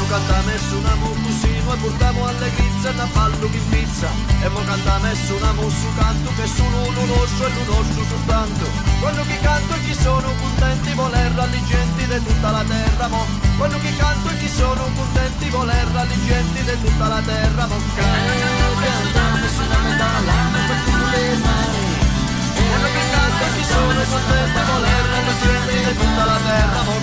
cantame su una musino e portamo alle grizze da ballo che pizza. E mo cantame su una mussu canto che sono l'unoscio e l'unoscio soltanto. Quello che canto e chi sono contenti voler ralligenti di tutta la terra mo. Quello che canto e chi sono contenti voler ralligenti di tutta la terra mo. Cantame su una medaglia per tutte le mani. Quello che canto e chi sono contenti voler ralligenti di tutta la terra mo.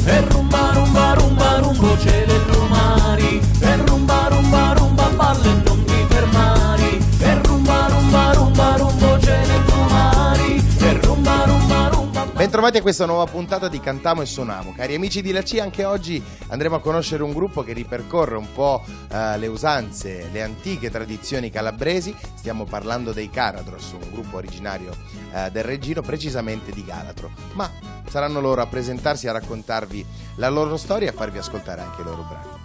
E rumba rumba rumba rumbo c'è le lumari, e rumba rumba rumba balle e non ti fermari, e rumba rumba rumba rumbo c'è le lumari, e rumba rumba rumba. Bentrovati a questa nuova puntata di Cantamo e Suonamo. Cari amici di La C, anche oggi andremo a conoscere un gruppo che ripercorre un po' le usanze, le antiche tradizioni calabresi. Stiamo parlando dei Caradros, un gruppo originario del Reggino, precisamente di Galatro. Ma saranno loro a presentarsi, a raccontarvi la loro storia e a farvi ascoltare anche i loro brani.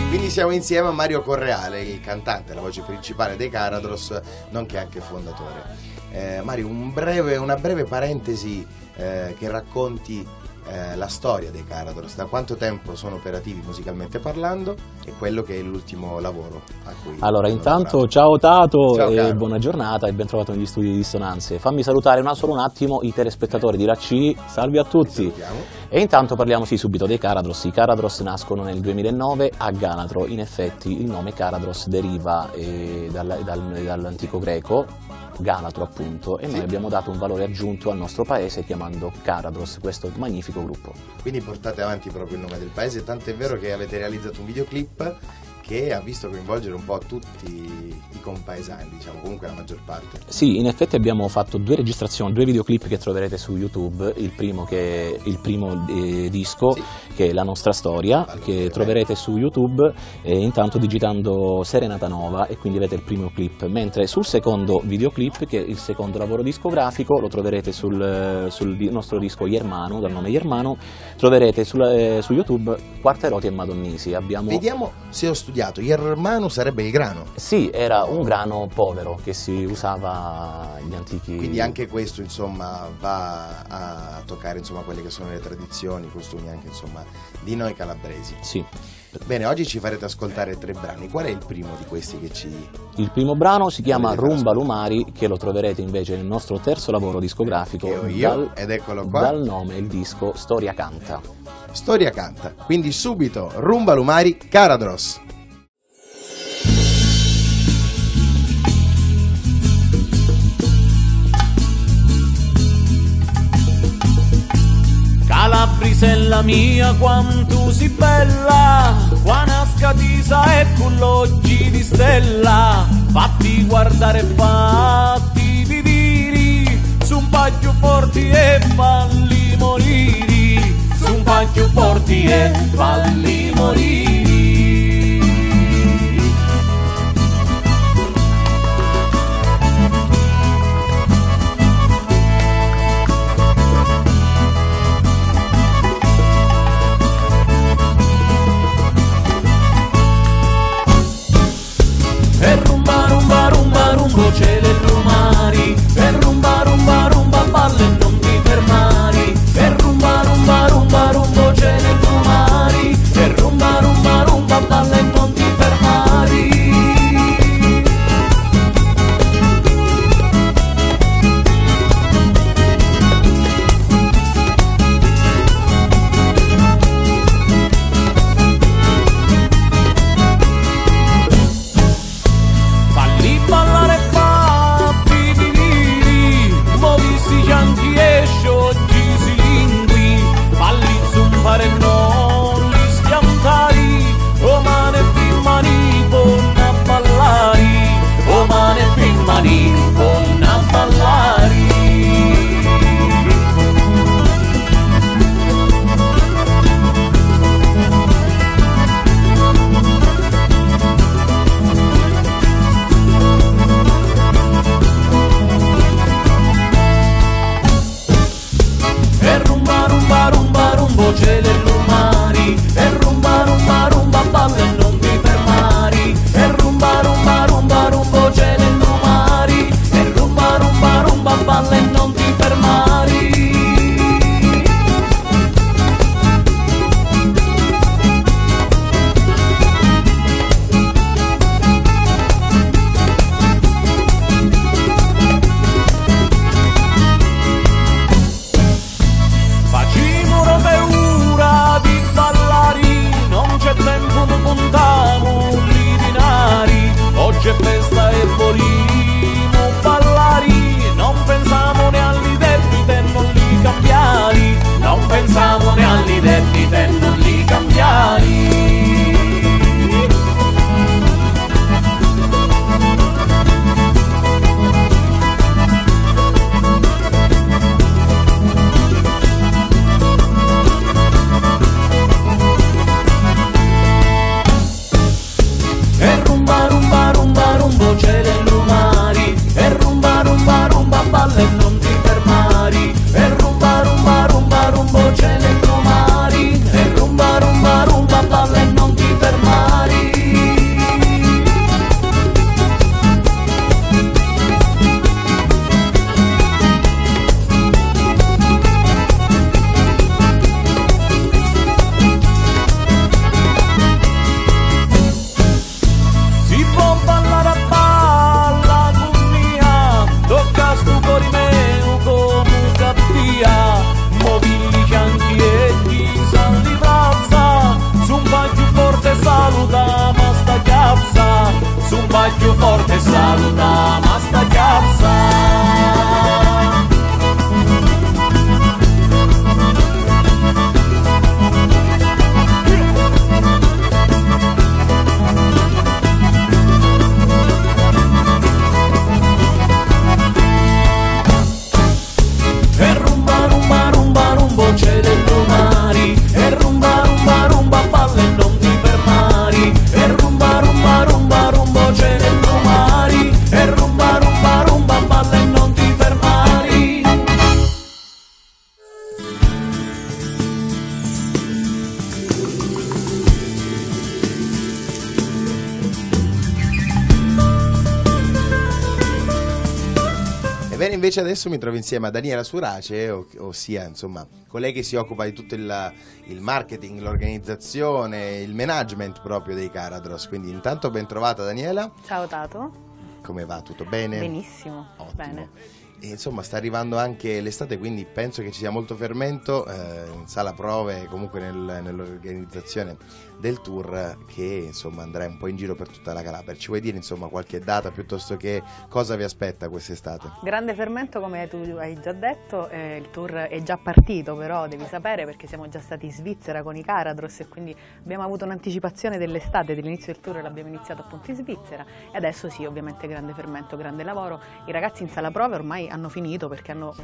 Quindi siamo insieme a Mario Correale, il cantante, la voce principale dei Caradros, nonché anche fondatore. Mario, una breve parentesi che racconti la storia dei Caradros, da quanto tempo sono operativi musicalmente parlando e quello che è l'ultimo lavoro a cui allora intanto lavorato. Ciao Tato, Ciao, e buona giornata e ben trovato negli studi di Dissonanze. Fammi salutare solo un attimo i telespettatori di La C, salve a tutti. E intanto parliamo subito dei Caradros. I Caradros nascono nel 2009 a Galatro. In effetti il nome Caradros deriva dall'antico greco Galatro appunto, e noi abbiamo dato un valore aggiunto al nostro paese chiamando Caradros questo magnifico gruppo. Quindi portate avanti proprio il nome del paese, tanto è vero che avete realizzato un videoclip che ha visto coinvolgere un po' tutti i compaesani, diciamo, comunque la maggior parte. Sì, in effetti abbiamo fatto due videoclip che troverete su YouTube, il primo disco, sì, che è La nostra storia, che troverete su YouTube intanto digitando Serenata Nova, e quindi avete il primo clip, mentre sul secondo videoclip, che è il secondo lavoro discografico, lo troverete sul nostro disco Iermano, dal nome Iermano, troverete su YouTube Quarterotti e Madonnisi. Vediamo se ho studiato, Iermano sarebbe il grano? Sì, era un grano povero che si usava agli antichi. Quindi anche questo insomma va a toccare insomma quelle che sono le tradizioni, i costumi anche insomma di noi calabresi. Sì. Bene, oggi ci farete ascoltare 3 brani. Qual è il primo di questi che ci... Il primo brano si chiama Rumba Lumari, che lo troverete invece nel nostro terzo lavoro discografico, che ho io, ed eccolo qua, dal nome il disco Storia Canta. Storia Canta, quindi subito Rumba Lumari, Caradros. Calabrisella mia, quanto si bella, quana scatisa e culloggi di stella, fatti guardare e fatti vivere, su un paio forti e falli morire, su un paio forti e falli morire. C'è le lumari, e rumba rumba rumba balle e non ti fermari, e rumba rumba rumba rumbo c'è le lumari, e rumba rumba Bene, invece adesso mi trovo insieme a Daniela Surace, ossia insomma colei che si occupa di tutto il marketing, l'organizzazione, il management proprio dei Caradros. Quindi intanto ben trovata Daniela. Ciao Tato. Come va? Tutto bene? Benissimo. Ottimo. Bene. E insomma sta arrivando anche l'estate, quindi penso che ci sia molto fermento in sala prove, comunque nell'organizzazione del tour, che insomma andrà un po' in giro per tutta la Calabria. Ci vuoi dire insomma qualche data, piuttosto che cosa vi aspetta quest'estate? Grande fermento, come tu hai già detto, il tour è già partito, però devi sapere, perché siamo già stati in Svizzera con i Caradros e quindi abbiamo avuto un'anticipazione dell'estate, dell'inizio del tour l'abbiamo iniziato appunto in Svizzera, e adesso sì, ovviamente grande fermento, grande lavoro. I ragazzi in sala prove ormai hanno finito, perché hanno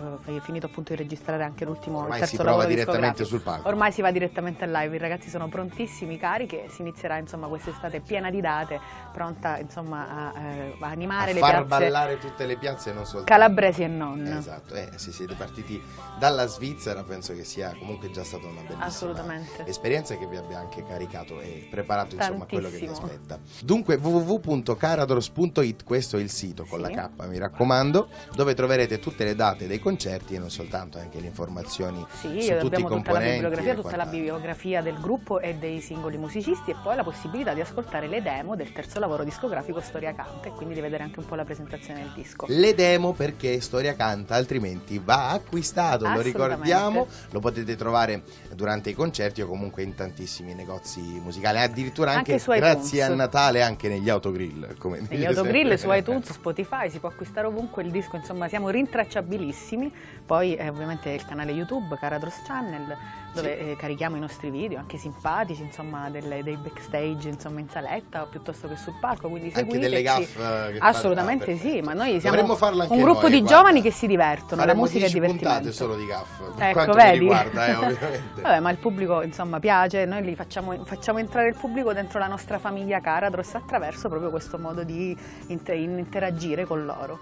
finito appunto di registrare anche il terzo lavoro direttamente sul palco. Ormai si va direttamente al live, i ragazzi sono prontissimi, cariche, si inizierà insomma quest'estate piena di date, pronta insomma a animare le piazze, far ballare tutte le piazze, non soltanto calabresi e non. Esatto, se siete partiti dalla Svizzera penso che sia comunque già stata una bellissima esperienza, che vi abbia anche caricato e preparato insomma a quello che vi aspetta. Dunque www.caradros.it, questo è il sito con la K, mi raccomando, dove troverete tutte le date dei concerti e non soltanto, anche le informazioni su tutti i componenti, tutta la bibliografia del gruppo e dei singoli musicisti, e poi la possibilità di ascoltare le demo del terzo lavoro discografico Storia Canta, e quindi di vedere anche un po' la presentazione del disco. Le demo, perché Storia Canta altrimenti va acquistato, lo ricordiamo, lo potete trovare durante i concerti o comunque in tantissimi negozi musicali, addirittura anche grazie a Natale anche negli autogrill, come negli autogrill, su iTunes, Spotify, si può acquistare ovunque il disco, insomma siamo rintracciabilissimi. Poi ovviamente il canale YouTube Caradros Channel, dove carichiamo i nostri video anche simpatici, insomma dei backstage insomma in saletta o piuttosto che sul palco, quindi anche delle gaffe assolutamente sì, ma noi siamo un gruppo di giovani che si divertono, la musica è divertimento. Puntate solo di gaffe, per ecco, quanto vedi? mi riguarda, ovviamente. Vabbè, ma il pubblico insomma piace, noi li facciamo entrare il pubblico dentro la nostra famiglia Caradros attraverso proprio questo modo di interagire con loro.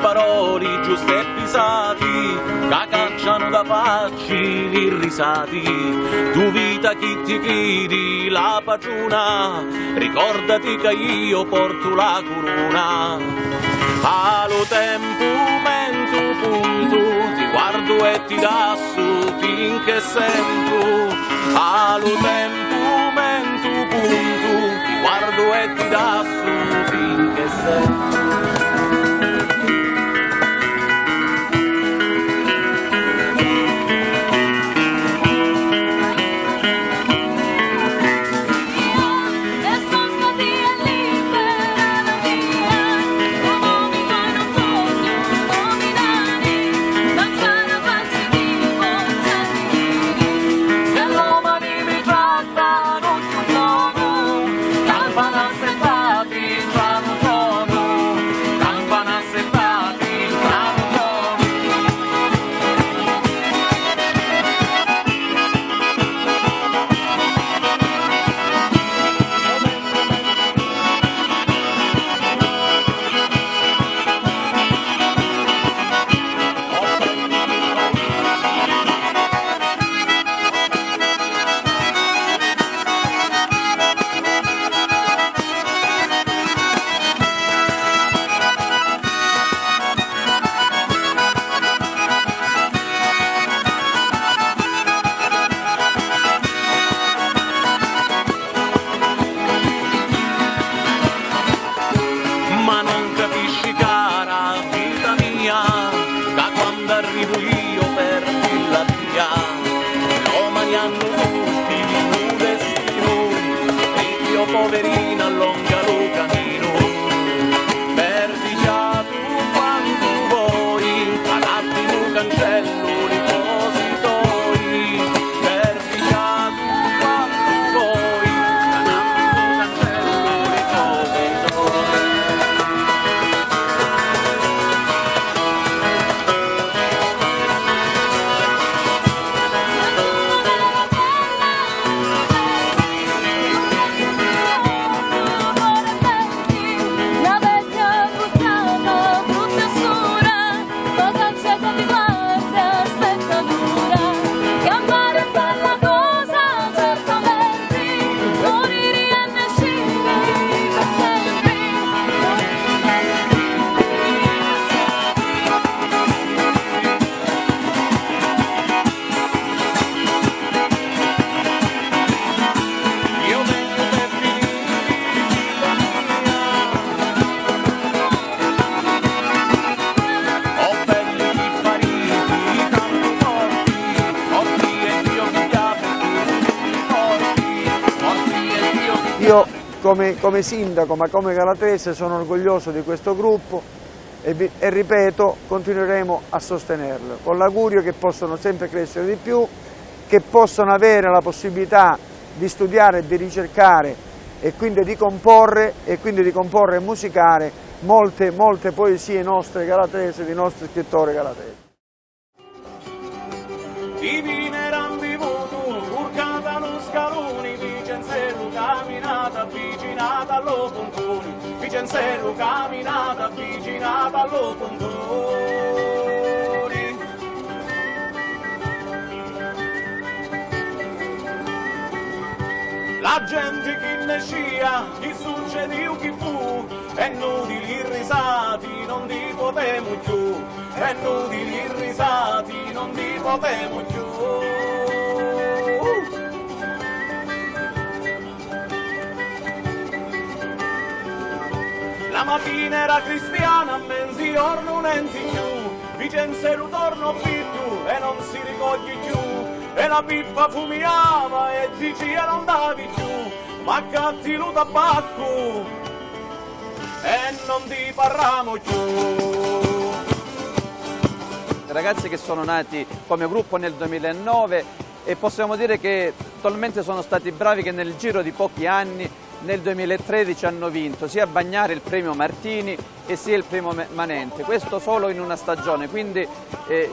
parole giuste e pisati, che cacciano da facci irrisati. Tu vita chi ti chiedi la paciuna, ricordati che io porto la corona. Allo tempo mento punto, ti guardo e ti dasso finché sento. Allo tempo mento punto, ti guardo e ti dasso finché sento. Poverina allunga lo cammino, perdi già tu quanto vuoi, ad attimo cancello ripositoi, perdi già tu quanto vuoi, ad attimo cancello ripositoi. Io come sindaco, ma come galatese, sono orgoglioso di questo gruppo e ripeto, continueremo a sostenerlo, con l'augurio che possano sempre crescere di più, che possano avere la possibilità di studiare e di ricercare e quindi di comporre e musicare molte poesie nostre galatesi, di nostri scrittori galatesi. Camminata avvicinata allo pontone, Vicenzello camminata avvicinata allo pontone. La gente che ne scia, chi succediu chi fu, e inutili risati non ti potemo più, e inutili risati non ti potemo più. La mattina era cristiana, a mezzogiorno non enti più, Vicenzello torno più e non si ricoglie più, e la pippa fumiava e diceva non davi più, ma catti lo tabacco e non ti parliamo più. Ragazzi che sono nati come gruppo nel 2009 e possiamo dire che attualmente sono stati bravi, che nel giro di pochi anni nel 2013 hanno vinto sia a Bagnare il premio Martini e sia il primo manente, questo solo in una stagione, quindi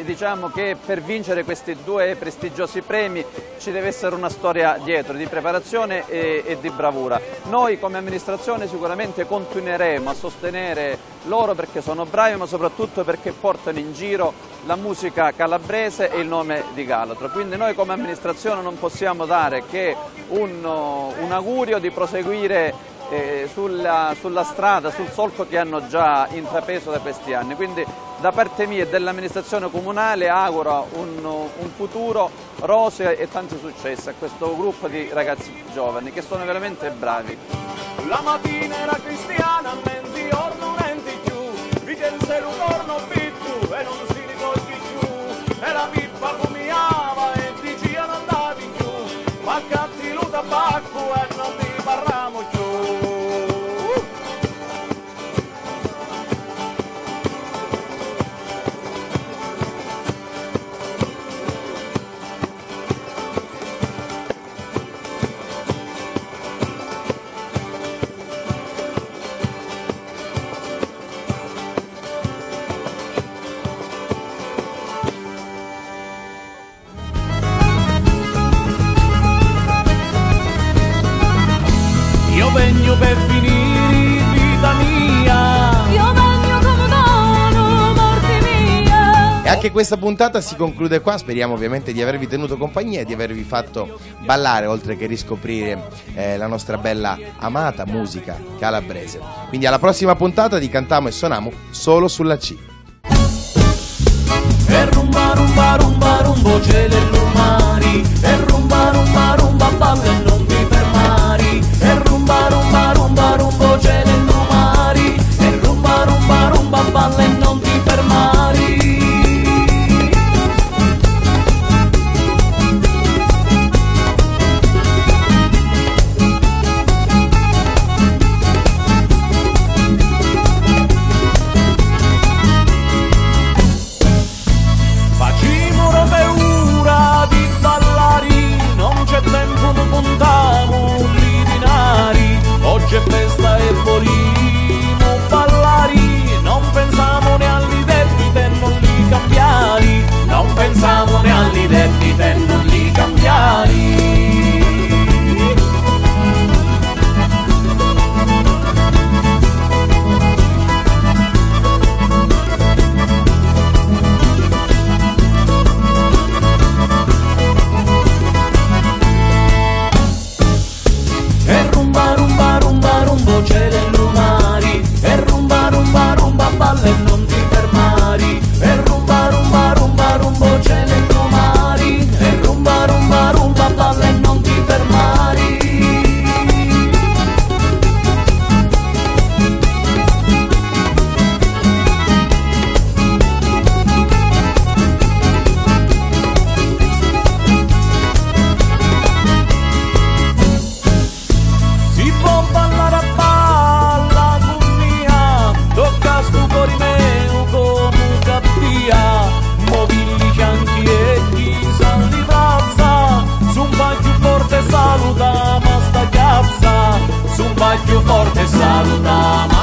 diciamo che per vincere questi due prestigiosi premi ci deve essere una storia dietro di preparazione e di bravura. Noi come amministrazione sicuramente continueremo a sostenere loro perché sono bravi, ma soprattutto perché portano in giro la musica calabrese e il nome di Galatro, quindi noi come amministrazione non possiamo dare che un augurio di proseguire sulla strada, sul solco che hanno già intrapreso da questi anni. Quindi da parte mia e dell'amministrazione comunale auguro un futuro roseo e tanti successi a questo gruppo di ragazzi giovani che sono veramente bravi. La mattina era cristiana, mezzogiorno non di più, Vicenza un giorno più e non si ricordi più, e la pippa comiava e diceva non andavi più, ma catti lo tabacco e non ti parliamo più. Io vengo per finire vita mia, io vengo come dono morte mia. E anche questa puntata si conclude qua, speriamo ovviamente di avervi tenuto compagnia e di avervi fatto ballare oltre che riscoprire la nostra bella amata musica calabrese. Quindi alla prossima puntata di Cantiamo e Suoniamo solo sulla C. E rumba rumba rumba rumbo c'è le lumari, e rumba rumba rumba balla e non ti fermari, e rumba rumba rumba rumbo c'è le lumari, e rumba rumba rumba balla e non ti fermari. Oggi è festa e volimo ballare, non pensiamo né all'identità e non li cambiare, non pensiamo né all'identità e non li cambiare. C'è le lumari, e rumba rumba rumba balla e non ti fermari, e rumba rumba rumba rumbo c'è le lumari, e rumba rumba rumba balla e non ti fermari. Si può ballare a balla con mia, tocca stu cuore meu come cattia, movilli fianchi e chi san di piazza, su un bacio forte saluta ma sta chiazza, su un bacio forte saluta ma